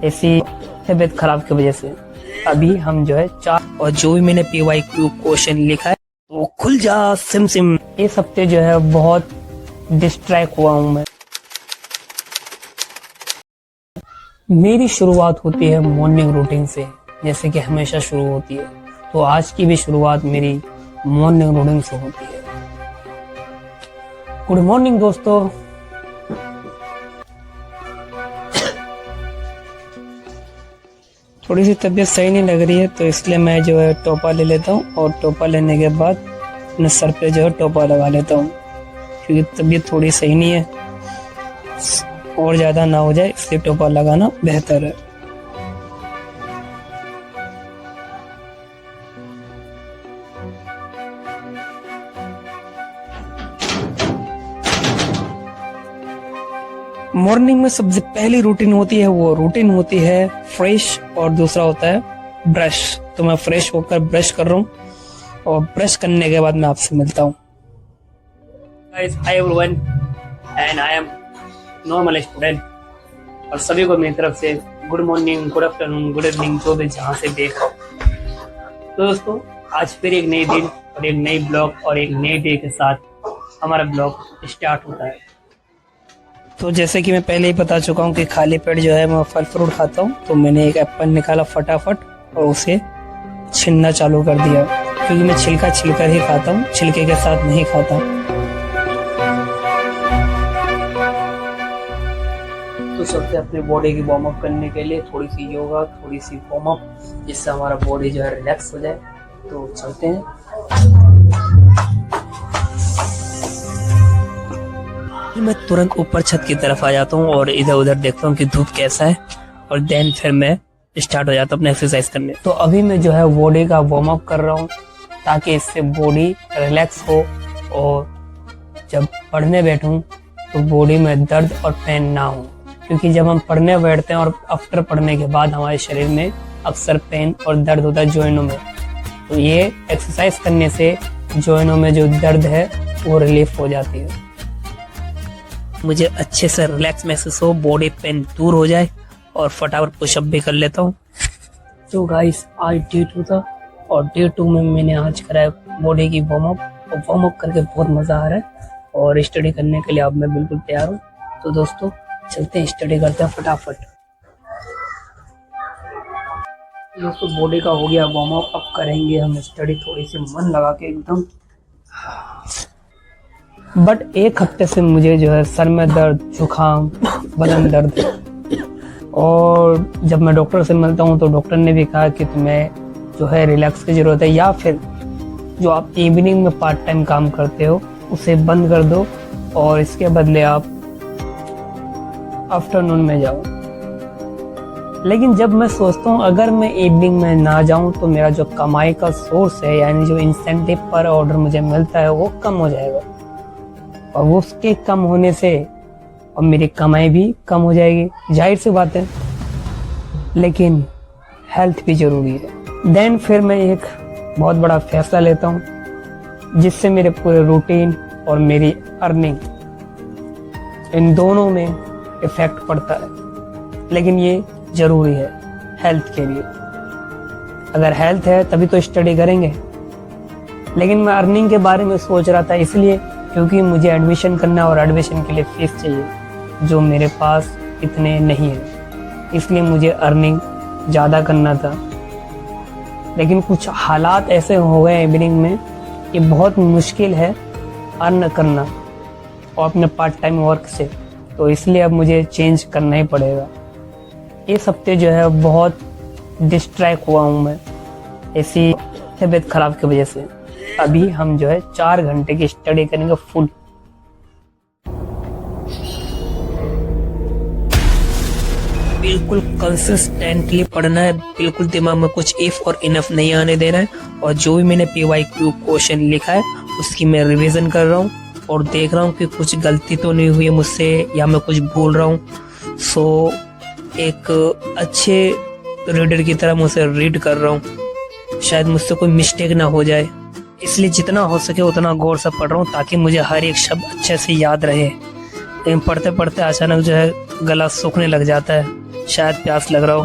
ऐसी तबीयत खराब की वजह से अभी हम जो है 4 और जो भी मैंने PYQ क्वेश्चन लिखा है वो खुल जा सिम सिम। इस हफ्ते जो है बहुत डिस्ट्रैक्ट हुआ हूँ मैं। मेरी शुरुआत होती है मॉर्निंग रूटीन से, जैसे कि हमेशा शुरू होती है, तो आज की भी शुरुआत मेरी मॉर्निंग रूटीन से होती है। गुड मॉर्निंग दोस्तों। थोड़ी सी तबीयत सही नहीं लग रही है, तो इसलिए मैं जो है टोपा ले लेता हूँ और टोपा लेने के बाद अपने सर पे जो है टोपा लगा लेता हूँ, क्योंकि तबीयत थोड़ी सही नहीं है और ज़्यादा ना हो जाए, इसलिए टोपा लगाना बेहतर है। मॉर्निंग में सबसे पहली रूटीन होती है, वो रूटीन होती है फ्रेश, और दूसरा होता है ब्रश। तो मैं फ्रेश होकर ब्रश कर रहा हूँ और ब्रश करने के बाद मैं आपसे मिलता हूँ। Guys, hi everyone, and I am normal student। और सभी को मेरी तरफ से good morning, good afternoon, good evening, जो भी जहाँ से देख रहा हूँ। तो दोस्तों, आज फिर एक नई दिन और एक नई ब्लॉग और एक नई डे के साथ हमारा ब्लॉग स्टार्ट होता है। तो जैसे कि मैं पहले ही बता चुका हूँ कि खाली पेट जो है मैं फल फ्रूट खाता हूँ, तो मैंने एक एप्पल निकाला फटाफट और उसे छीलना चालू कर दिया, क्योंकि मैं छिलका छिलकर ही खाता हूँ, छिलके के साथ नहीं खाता। तो चलते अपनी बॉडी की वार्म अप करने के लिए, थोड़ी सी योगा, थोड़ी सी वार्म अप, जिससे हमारा बॉडी जो है रिलैक्स हो जाए। तो चलते हैं। मैं तुरंत ऊपर छत की तरफ आ जाता हूँ और इधर उधर देखता हूँ कि धूप कैसा है, और देन फिर मैं स्टार्ट हो जाता हूँ अपने एक्सरसाइज करने। तो अभी मैं जो है बॉडी का वार्म अप कर रहा हूँ, ताकि इससे बॉडी रिलैक्स हो और जब पढ़ने बैठूं तो बॉडी में दर्द और पेन ना हो, क्योंकि जब हम पढ़ने बैठते हैं और आफ्टर पढ़ने के बाद हमारे शरीर में अक्सर पेन और दर्द होता है जॉइनों में। तो ये एक्सरसाइज करने से जॉइनों में जो दर्द है वो रिलीफ हो जाती है, मुझे अच्छे से रिलैक्स महसूस हो, बॉडी पेन दूर हो जाए, और फटाफट पुशअप भी कर लेता हूँ। तो गाइस, आज डे 2 था और डे 2 में मैंने आज कराया बॉडी की वार्म अप, और वार्म अप करके बहुत मजा आ रहा है और स्टडी करने के लिए अब मैं बिल्कुल तैयार हूँ। तो दोस्तों, चलते हैं स्टडी करते हैं फटाफट। दोस्तों, बॉडी का हो गया वार्म अप, अब करेंगे हम स्टडी थोड़ी सी मन लगा के एकदम। बट एक हफ्ते से मुझे जो है सर में दर्द, जुकाम, बदन दर्द, और जब मैं डॉक्टर से मिलता हूँ तो डॉक्टर ने भी कहा कि तुम्हें जो है रिलैक्स की ज़रूरत है, या फिर जो आप इवनिंग में पार्ट टाइम काम करते हो उसे बंद कर दो और इसके बदले आप आफ्टरनून में जाओ। लेकिन जब मैं सोचता हूँ अगर मैं इवनिंग में ना जाऊँ तो मेरा जो कमाई का सोर्स है, यानी जो इंसेंटिव पर ऑर्डर मुझे मिलता है, वो कम हो जाएगा, और वो उसके कम होने से और मेरी कमाई भी कम हो जाएगी, जाहिर सी बात है। लेकिन हेल्थ भी ज़रूरी है। देन फिर मैं एक बहुत बड़ा फैसला लेता हूँ, जिससे मेरे पूरे रूटीन और मेरी अर्निंग, इन दोनों में इफेक्ट पड़ता है। लेकिन ये ज़रूरी है हेल्थ के लिए। अगर हेल्थ है तभी तो स्टडी करेंगे। लेकिन मैं अर्निंग के बारे में सोच रहा था, इसलिए क्योंकि मुझे एडमिशन करना और एडमिशन के लिए फीस चाहिए, जो मेरे पास इतने नहीं है, इसलिए मुझे अर्निंग ज़्यादा करना था। लेकिन कुछ हालात ऐसे हो गए इवनिंग में कि बहुत मुश्किल है अर्न करना और अपने पार्ट टाइम वर्क से, तो इसलिए अब मुझे चेंज करना ही पड़ेगा। इस हफ्ते जो है बहुत डिस्ट्रैक्ट हुआ हूँ मैं, ऐसी तबीयत खराब की वजह से। अभी हम जो है 4 घंटे की स्टडी करेंगे फुल। बिल्कुल कंसिस्टेंटली पढ़ना है, बिल्कुल दिमाग में कुछ इफ और इनफ नहीं आने देना है, और जो भी मैंने PYQ क्वेश्चन लिखा है उसकी मैं रिवीजन कर रहा हूँ और देख रहा हूँ कि कुछ गलती तो नहीं हुई है मुझसे, या मैं कुछ भूल रहा हूँ। सो एक अच्छे रीडर की तरह मैं उसे रीड कर रहा हूँ, शायद मुझसे कोई मिस्टेक ना हो जाए, इसलिए जितना हो सके उतना गौर से पढ़ रहा हूँ, ताकि मुझे हर एक शब्द अच्छे से याद रहे। लेकिन पढ़ते पढ़ते अचानक जो है गला सूखने लग जाता है, शायद प्यास लग रहा हो।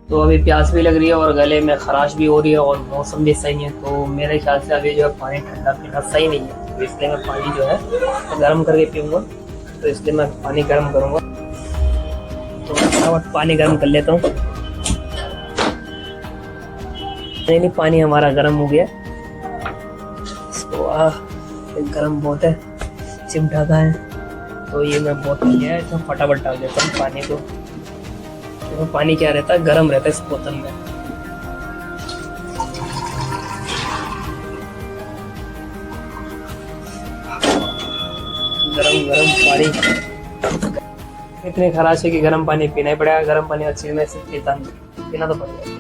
तो अभी प्यास भी लग रही है और गले में खराश भी हो रही है और मौसम भी सही है, तो मेरे ख्याल से अभी जो है पानी ठंडा पीना सही नहीं है, तो इसलिए मैं पानी जो है गर्म करके पीऊँगा। तो इसलिए मैं पानी गर्म करूँगा, तो फटाफट पानी गर्म कर लेता हूँ। नहीं, पानी हमारा गर्म हो गया। इसको गर्म बहुत है, चिमटा का है, तो ये मैं बोतल लिया है, तो फटाफट डाल देता हूँ पानी को। तो पानी क्या रहता है, गर्म रहता है इस बोतल में। गरम गरम पानी इतने खराश है कि गर्म पानी पीना ही पड़ेगा। गर्म पानी अच्छी में से पीना तो पड़ेगा।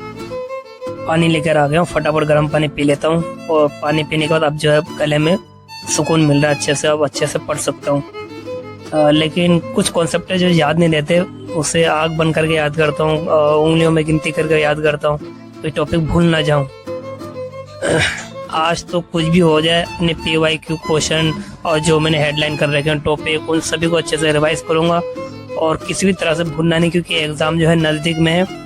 पानी लेकर आ गया हूँ, फटाफट गर्म पानी पी लेता हूँ। और पानी पीने के बाद अब जो है गले में सुकून मिल रहा है अच्छे से, अब अच्छे से पढ़ सकता हूँ। लेकिन कुछ कॉन्सेप्ट है जो याद नहीं रहते, उसे आग बंद करके याद करता हूँ, उंगलियों में गिनती करके याद करता हूँ, तो टॉपिक भूल ना जाऊँ। आज तो कुछ भी हो जाए, अपने PYQ क्वेश्चन और जो मैंने हेडलाइन कर रखे हैं टॉपिक, उन सभी को अच्छे से रिवाइज करूँगा और किसी भी तरह से भूलना नहीं, क्योंकि एग्ज़ाम जो है नज़दीक में है।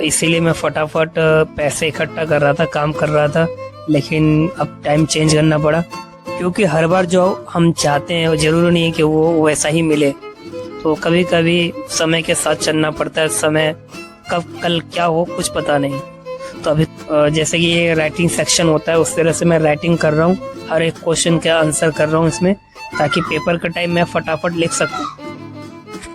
इसीलिए मैं फटाफट पैसे इकट्ठा कर रहा था, काम कर रहा था, लेकिन अब टाइम चेंज करना पड़ा, क्योंकि हर बार जो हम चाहते हैं वो जरूरी नहीं है कि वो वैसा ही मिले। तो कभी कभी समय के साथ चलना पड़ता है, समय कब कल क्या हो कुछ पता नहीं। तो अभी जैसे कि ये राइटिंग सेक्शन होता है, उस तरह से मैं राइटिंग कर रहा हूँ, हर एक क्वेश्चन का आंसर कर रहा हूँ इसमें, ताकि पेपर का टाइम मैं फटाफट लिख सकूँ।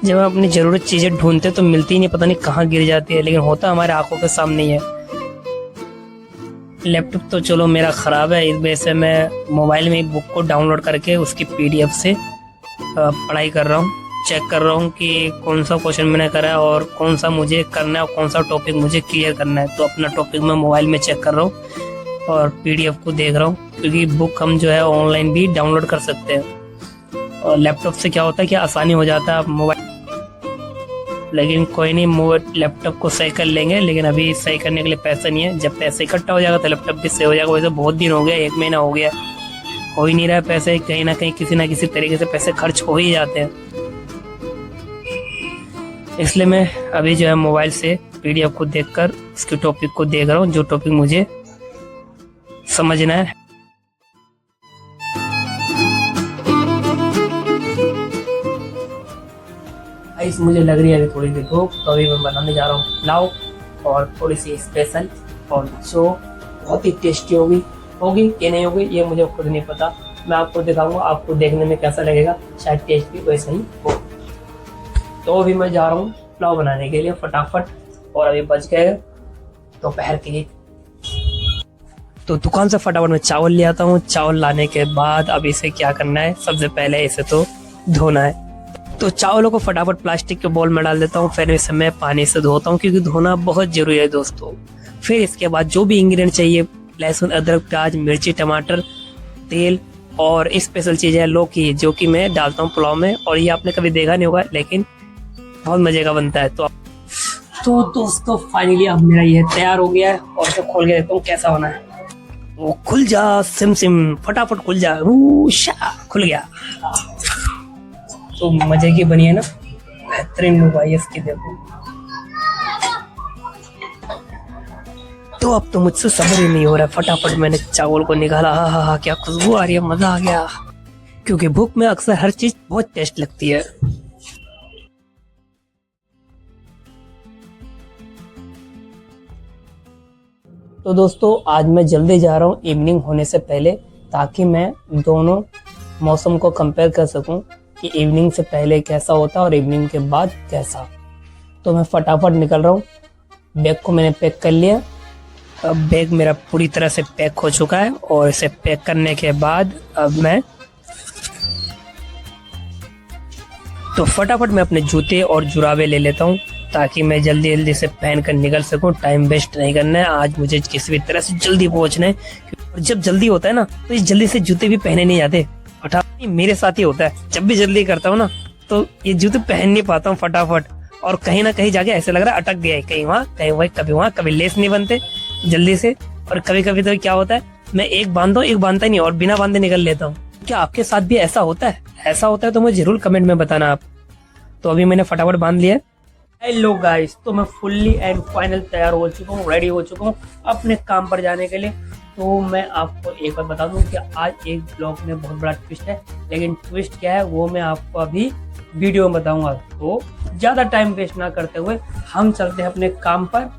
जब हम अपनी ज़रूरत चीज़ें ढूंढते तो मिलती ही नहीं, पता नहीं कहाँ गिर जाती है, लेकिन होता हमारे आंखों के सामने ही है। लैपटॉप तो चलो मेरा ख़राब है, इस वजह से मैं मोबाइल में बुक को डाउनलोड करके उसकी PDF से पढ़ाई कर रहा हूँ, चेक कर रहा हूँ कि कौन सा क्वेश्चन मैंने करा है और कौन सा मुझे करना है और कौन सा टॉपिक मुझे क्लियर करना है। तो अपना टॉपिक मैं मोबाइल में चेक कर रहा हूँ और PDF को देख रहा हूँ, क्योंकि बुक हम जो है ऑनलाइन भी डाउनलोड कर सकते हैं। और लैपटॉप से क्या होता है कि आसानी हो जाता है, आप मोबाइल, लेकिन कोई नहीं, लैपटॉप को सही कर लेंगे, लेकिन अभी सही करने के लिए पैसा नहीं है। जब पैसे इकट्ठा हो जाएगा तो लैपटॉप भी सही हो जाएगा। वैसे बहुत दिन हो गया, 1 महीना हो गया, हो ही नहीं रहा है पैसे, कहीं ना कहीं किसी ना किसी तरीके से पैसे खर्च हो ही जाते हैं। इसलिए मैं अभी जो है मोबाइल से PDF को देखकर इसके टॉपिक को देख रहा हूँ, जो टॉपिक मुझे समझना है। गाइस मुझे लग रही है अभी थोड़ी सी भूख, तो अभी मैं बनाने जा रहा हूँ पुलाव और थोड़ी सी स्पेशल, और जो बहुत ही टेस्टी होगी कि नहीं होगी ये मुझे खुद नहीं पता। मैं आपको दिखाऊंगा, आपको देखने में कैसा लगेगा, शायद टेस्ट भी वैसा ही हो। तो अभी मैं जा रहा हूँ पुलाव बनाने के लिए फटाफट, और अभी बज गए दोपहर के लिए। तो दुकान से फटाफट मैं चावल ले आता हूँ। चावल लाने के बाद अब इसे क्या करना है, सबसे पहले इसे तो धोना है। तो चावलों को फटाफट प्लास्टिक के बोल में डाल देता हूँ, फिर इसे मैं पानी से धोता हूँ, क्योंकि धोना बहुत जरूरी है दोस्तों। फिर इसके बाद जो भी इंग्रेडिएंट चाहिए, लहसुन, अदरक, प्याज, मिर्ची, टमाटर, तेल और स्पेशल चीज़ है लौकी, जो कि मैं डालता हूँ पुलाव में। और ये आपने कभी देखा नहीं होगा, लेकिन बहुत मजे का बनता है। तो दोस्तों फाइनली अब मेरा ये तैयार हो गया है, और इसे खोल के देखता हूँ कैसा होना है। वो खुल जा सिम सिम, फटाफट खुल जा, खुल गया। तो मजे की बनी है ना, बेहतरीन लुक आई इसकी, देखो। तो अब तो मुझसे सब्र ही नहीं हो रहा है, फटाफट मैंने चावल को निकाला। हा क्या खुशबू आ रही है, मजा आ गया। क्योंकि भूख में अक्सर हर चीज बहुत टेस्ट लगती है। तो दोस्तों आज मैं जल्दी जा रहा हूँ इवनिंग होने से पहले, ताकि मैं दोनों मौसम को कंपेयर कर सकूं कि इवनिंग से पहले कैसा होता है और इवनिंग के बाद कैसा। तो मैं फटाफट निकल रहा हूँ। बैग को मैंने पैक कर लिया। अब बैग मेरा पूरी तरह से पैक हो चुका है, और इसे पैक करने के बाद अब मैं फटाफट मैं अपने जूते और जुराबे ले लेता हूँ, ताकि मैं जल्दी जल्दी से पहन कर निकल सकूं। टाइम वेस्ट नहीं करना है, आज मुझे किसी भी तरह से जल्दी पहुंचना है। और जब जल्दी होता है ना, तो इस जल्दी से जूते भी पहने नहीं जाते। फटाफट मेरे साथ ही होता है, जब भी जल्दी करता हूँ ना, तो ये जूते पहन नहीं पाता हूँ फटाफट, और कहीं ना कहीं जाके ऐसे लग रहा है अटक गया है, कहीं वहाँ कहीं वही, कभी वहाँ, कभी लेस नहीं बनते जल्दी से। और कभी कभी तो क्या होता है, मैं एक बांधता हूँ, एक बांधता नहीं, और बिना बांधे निकल लेता हूँ। क्या आपके साथ भी ऐसा होता है? ऐसा होता है तो मुझे जरूर कमेंट में बताना आप। तो अभी मैंने फटाफट बांध लिया। हेलो गाइस, तो मैं फुल्ली एंड फाइनल तैयार हो चुका हूँ, रेडी हो चुका हूँ अपने काम पर जाने के लिए। तो मैं आपको एक बार बता दूं कि आज एक ब्लॉग में बहुत बड़ा ट्विस्ट है, लेकिन ट्विस्ट क्या है वो मैं आपको अभी वीडियो में बताऊंगा। तो ज़्यादा टाइम वेस्ट ना करते हुए हम चलते हैं अपने काम पर।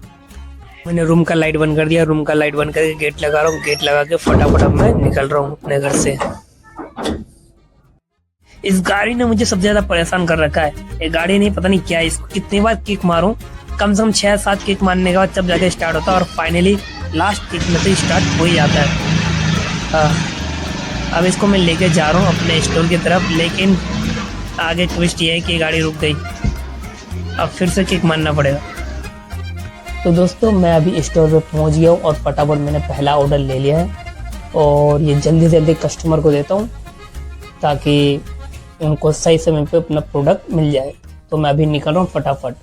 मैंने रूम का लाइट बंद कर दिया, रूम का लाइट बंद करके गेट लगा रहा हूँ। गेट लगा के फटाफट अब मैं निकल रहा हूँ अपने घर से। इस गाड़ी ने मुझे सबसे ज्यादा परेशान कर रखा है। ये गाड़ी नहीं, पता नहीं क्या है, इसको कितनी बार किक मारूं, कम से कम 6-7 किक मारने के बाद जब जाके स्टार्ट होता है, और फाइनली लास्ट किक में तो स्टार्ट हो ही जाता है। अब इसको मैं लेके जा रहा हूँ अपने स्टोर की तरफ, लेकिन आगे ट्विस्ट ये है कि गाड़ी रुक गई। अब फिर से किक मारना पड़ेगा। तो दोस्तों मैं अभी स्टोर पे पहुंच गया हूँ और फटाफट मैंने पहला ऑर्डर ले लिया है और ये जल्दी जल्दी कस्टमर को देता हूँ ताकि उनको सही समय पे अपना प्रोडक्ट मिल जाए। तो मैं अभी निकल रहा हूँ फटाफट।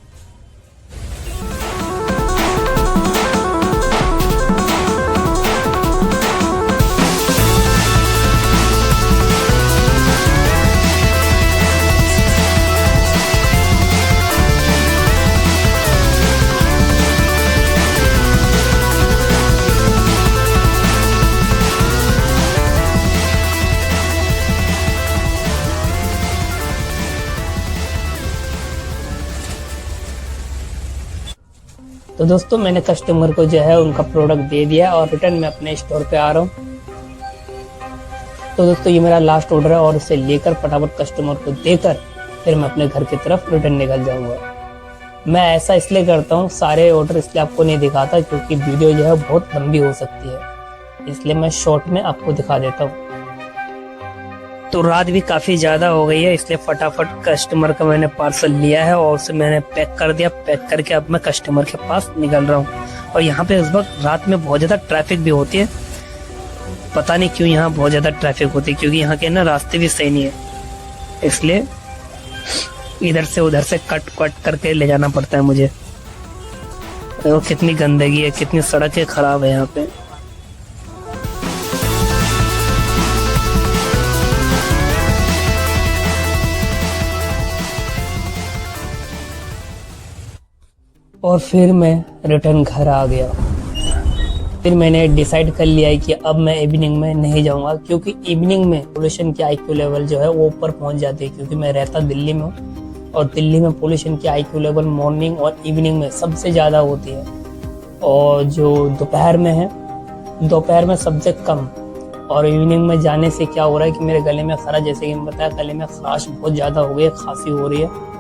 तो दोस्तों मैंने कस्टमर को जो है उनका प्रोडक्ट दे दिया और रिटर्न मैं अपने स्टोर पे आ रहा हूँ। तो दोस्तों ये मेरा लास्ट ऑर्डर है और इसे लेकर फटाफट कस्टमर को देकर फिर मैं अपने घर की तरफ रिटर्न निकल जाऊंगा। मैं ऐसा इसलिए करता हूँ, सारे ऑर्डर इसलिए आपको नहीं दिखाता क्योंकि वीडियो जो है बहुत लंबी हो सकती है, इसलिए मैं शॉर्ट में आपको दिखा देता हूँ। तो रात भी काफ़ी ज़्यादा हो गई है, इसलिए फटाफट कस्टमर का मैंने पार्सल लिया है और उसे मैंने पैक कर दिया। पैक करके अब मैं कस्टमर के पास निकल रहा हूँ। और यहाँ पे इस वक्त रात में बहुत ज़्यादा ट्रैफिक भी होती है। पता नहीं क्यों यहाँ बहुत ज़्यादा ट्रैफिक होती है, क्योंकि यहाँ के ना रास्ते भी सही नहीं है, इसलिए इधर से उधर से कट करके ले जाना पड़ता है मुझे। देखो कितनी गंदगी है, कितनी सड़कें खराब है यहाँ पे। और फिर मैं रिटर्न घर आ गया। फिर मैंने डिसाइड कर लिया है कि अब मैं इवनिंग में नहीं जाऊंगा, क्योंकि इवनिंग में पोल्यूशन की आईक्यू लेवल जो है वो ऊपर पहुंच जाती है। क्योंकि मैं रहता दिल्ली में हूँ और दिल्ली में पोल्यूशन की आईक्यू लेवल मॉर्निंग और इवनिंग में सबसे ज़्यादा होती है, और जो दोपहर में है दोपहर में सबसे कम। और इवनिंग में जाने से क्या हो रहा है कि मेरे गले में खराश, जैसे कि मैं बताया, गले में खराश बहुत ज़्यादा हो गई है, खांसी हो रही है,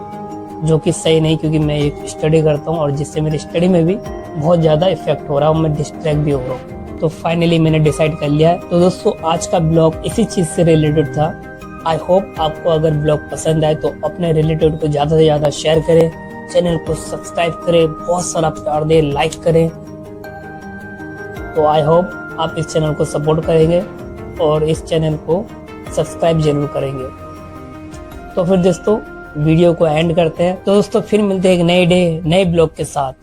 जो कि सही नहीं, क्योंकि मैं एक स्टडी करता हूँ और जिससे मेरी स्टडी में भी बहुत ज़्यादा इफेक्ट हो रहा है और मैं डिस्ट्रैक्ट भी हो रहा हूँ। तो फाइनली मैंने डिसाइड कर लिया है। तो दोस्तों आज का ब्लॉग इसी चीज़ से रिलेटेड था। आई होप आपको अगर ब्लॉग पसंद आए तो अपने रिलेटेड को ज़्यादा से ज़्यादा शेयर करें, चैनल को सब्सक्राइब करें, बहुत सारा प्यार दें, लाइक करें। तो आई होप आप इस चैनल को सपोर्ट करेंगे और इस चैनल को सब्सक्राइब जरूर करेंगे। तो फिर दोस्तों वीडियो को एंड करते हैं। तो दोस्तों फिर मिलते हैं एक नए ब्लॉग के साथ।